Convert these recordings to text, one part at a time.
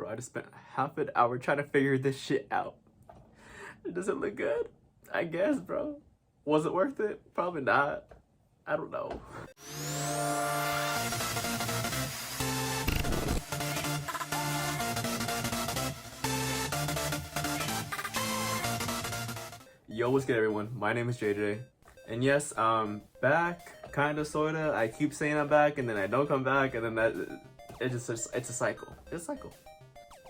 Bro, I just spent half an hour trying to figure this shit out. Does it look good? I guess, bro. Was it worth it? Probably not. I don't know. Yo, what's good, everyone? My name is JJ. And yes, back, kinda, sorta. I keep saying I'm back, and then I don't come back, and then it's a cycle. It's a cycle.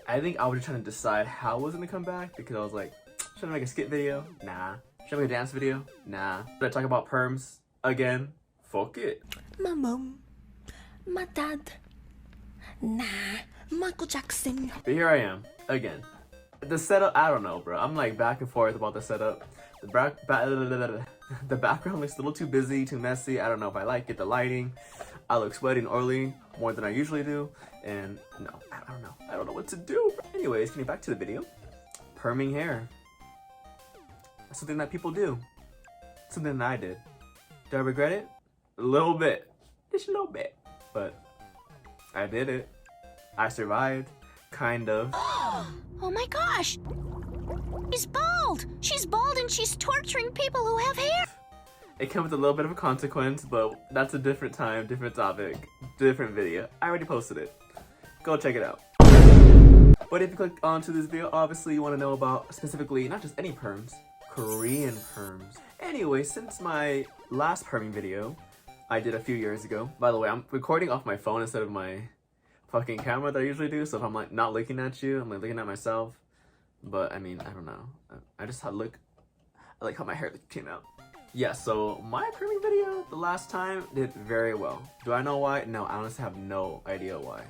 I think I was just trying to decide how I was gonna come back, because I was like, should I make a skit video? Nah. Should I make a dance video? Nah. Should I talk about perms again? Fuck it. My mom, my dad, nah, Michael Jackson. But here I am, again. The setup, I don't know, bro. I'm like back and forth about the setup. The background looks a little too busy, too messy. I don't know if I like it, the lighting. I look sweaty and oily more than I usually do. And no, I don't know. I don't know what to do. Anyways, getting back to the video. Perming hair. That's something that people do. Something that I did. Do I regret it? A little bit. Just a little bit. But I did it. I survived. Kind of. Oh my gosh! She's bald! She's bald and she's torturing people who have hair! It comes with a little bit of a consequence, but that's a different time, different topic, different video. I already posted it. Go check it out. But if you click onto this video, obviously you want to know about specifically not just any perms, Korean perms. Anyway, since my last perming video I did a few years ago, by the way, I'm recording off my phone instead of my fucking camera that I usually do, so if I'm like not looking at you, I'm like looking at myself. But I mean, I don't know. I just I like how my hair came out. Yeah, so my perming video the last time did very well. Do I know why? No, I honestly have no idea why.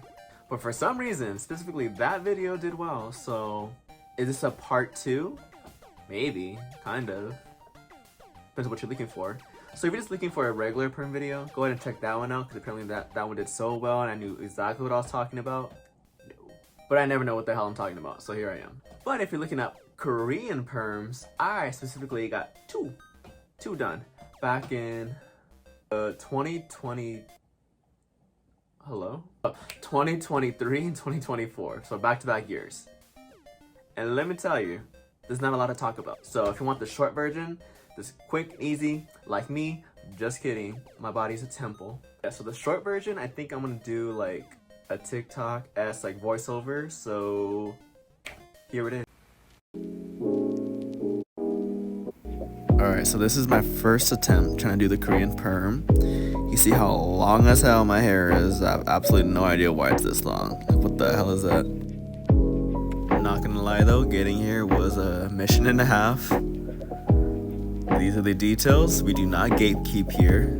But for some reason, specifically that video did well. So is this a part 2? Maybe, kind of. Depends on what you're looking for. So if you're just looking for a regular perm video, go ahead and check that one out, because apparently that one did so well and I knew exactly what I was talking about. No. But I never know what the hell I'm talking about, so here I am. But if you're looking at Korean perms, I specifically got two done back in 2020. Hello? 2023 and 2024, so back-to-back years. And let me tell you, there's not a lot to talk about. So if you want the short version, this quick, easy, like me, just kidding, my body's a temple. Yeah, so the short version, I think I'm gonna do like a TikTok-esque like voiceover, so here it is. Alright, so this is my first attempt trying to do the Korean perm. You see how long as hell my hair is. I have absolutely no idea why it's this long. Like, what the hell is that? I'm not gonna lie though, getting here was a mission and a half. These are the details. We do not gatekeep here.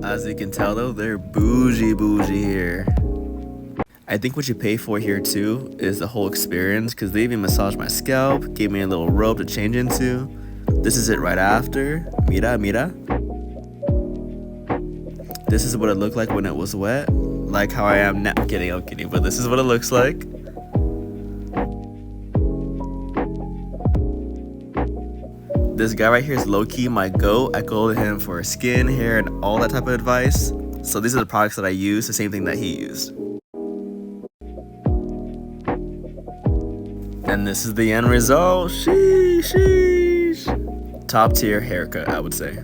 As you can tell though, they're bougie here. I think what you pay for here too is the whole experience, because they even massaged my scalp, gave me a little robe to change into. This is it right after. Mira. This is what it looked like when it was wet. Like how I am now. I'm kidding, but this is what it looks like. This guy right here is low-key my GOAT. I go to him for skin, hair, and all that type of advice. So these are the products that I use, the same thing that he used. And this is the end result. Sheesh. Top tier haircut, I would say.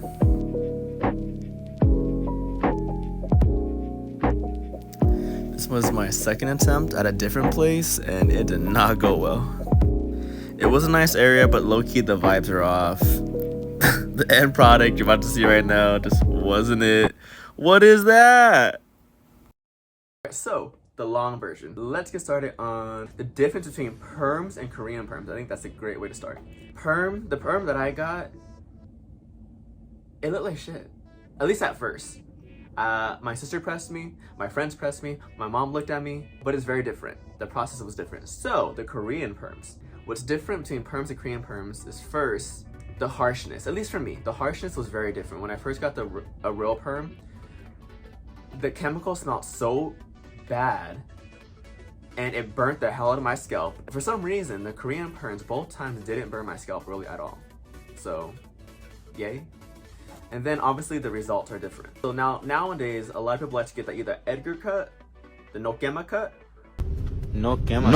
This was my second attempt at a different place, and it did not go well. It was a nice area, but low-key the vibes are off. The end product you're about to see right now just wasn't it. What is that? So, the long version. Let's get started on the difference between perms and Korean perms. I think that's a great way to start. The perm that I got, it looked like shit. At least at first. My sister pressed me, my friends pressed me, my mom looked at me, but it's very different. The process was different. So, the Korean perms. What's different between perms and Korean perms is first, the harshness. At least for me, the harshness was very different. When I first got a real perm, the chemical smelled so bad and it burnt the hell out of my scalp. For some reason, the Korean perms both times didn't burn my scalp really at all. So, yay. And then obviously the results are different. So nowadays, a lot of people like to get the either Edgar cut the no quema cut. No quema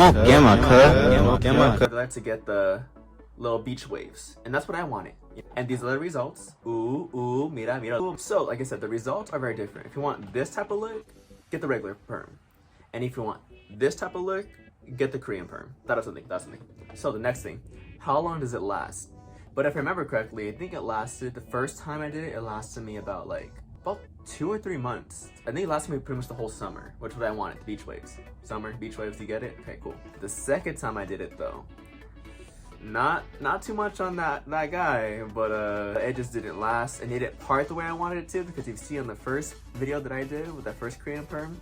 cut. I like to get the little beach waves, and that's what I wanted. And these are the results. Ooh, mira, mira. Ooh. So, like I said, the results are very different. If you want this type of look, get the regular perm. And if you want this type of look, get the Korean perm. That's something. So the next thing, how long does it last? But if I remember correctly, I think it lasted, the first time I did it, it lasted me about 2 or 3 months. I think it lasted me pretty much the whole summer, which is what I wanted, beach waves. Summer, beach waves, you get it? Okay, cool. The second time I did it though, not too much on that guy, but it just didn't last, and it didn't part the way I wanted it to, because you see on the first video that I did with that first Korean perm,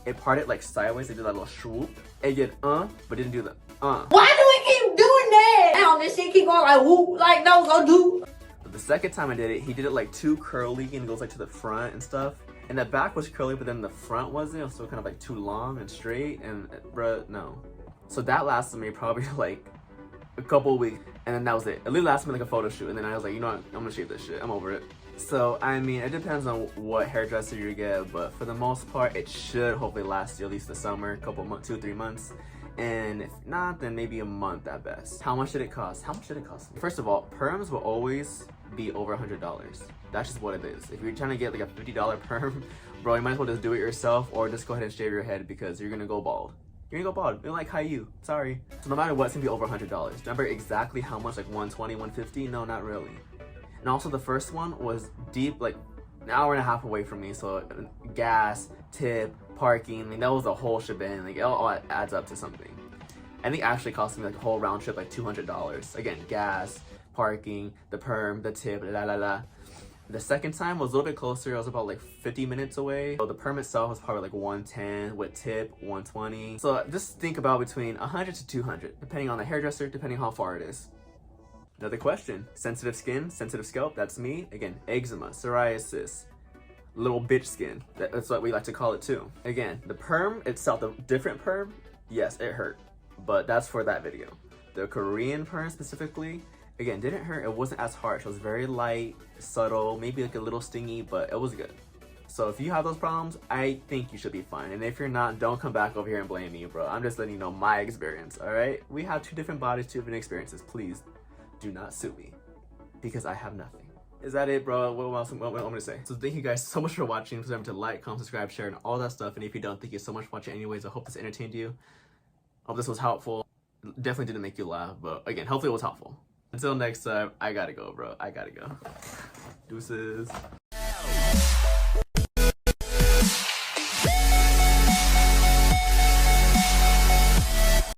it parted like sideways. It did that little swoop. It did but didn't do the Why do we keep doing that? Now this shit keep going like whoop, like no, go do. But the second time I did it, he did it like too curly and it goes like to the front and stuff. And the back was curly, but then the front wasn't. It was still kind of like too long and straight, and bruh, no. So that lasted me probably like a couple weeks, and then that was it. It literally lasted me like a photo shoot, and then I was like, you know what, I'm gonna shave this shit. I'm over it. So, I mean, it depends on what hairdresser you get, but for the most part, it should hopefully last you at least the summer, a couple months, 2 or 3 months. And if not, then maybe a month at best. How much did it cost? How much did it cost me? First of all, perms will always be over $100. That's just what it is. If you're trying to get like a $50 perm, bro, you might as well just do it yourself, or just go ahead and shave your head, because you're gonna go bald. You're gonna go bald. You're like Caillou. Sorry. So no matter what, it's gonna be over $100. Remember exactly how much? Like 120, 150? No, not really. And also the first one was deep, like an hour and a half away from me. So gas, tip, parking, I mean, that was a whole shebang. Like it all adds up to something. I think it actually cost me like a whole round trip, like $200. Again, gas, parking, the perm, the tip, la. The second time was a little bit closer. I was about like 50 minutes away. So the perm itself was probably like 110, with tip 120. So just think about between 100 to 200, depending on the hairdresser, depending how far it is. Another question, sensitive skin, sensitive scalp, that's me. Again, eczema, psoriasis, little bitch skin, that's what we like to call it too. Again, the perm itself, the different perm, yes, it hurt, but that's for that video. The Korean perm specifically, again, didn't hurt, it wasn't as harsh, it was very light, subtle, maybe like a little stingy, but it was good. So if you have those problems, I think you should be fine. And if you're not, don't come back over here and blame me, bro. I'm just letting you know my experience, all right? We have 2 different bodies, 2 different experiences, please. Do not sue me, because I have nothing. Is that it, bro? What else? What I'm gonna say? So thank you guys so much for watching. Please remember to like, comment, subscribe, share, and all that stuff. And if you don't, thank you so much for watching anyways. I hope this entertained you. I hope this was helpful. Definitely didn't make you laugh, but again, hopefully it was helpful. Until next time, I gotta go, bro. I gotta go. Deuces.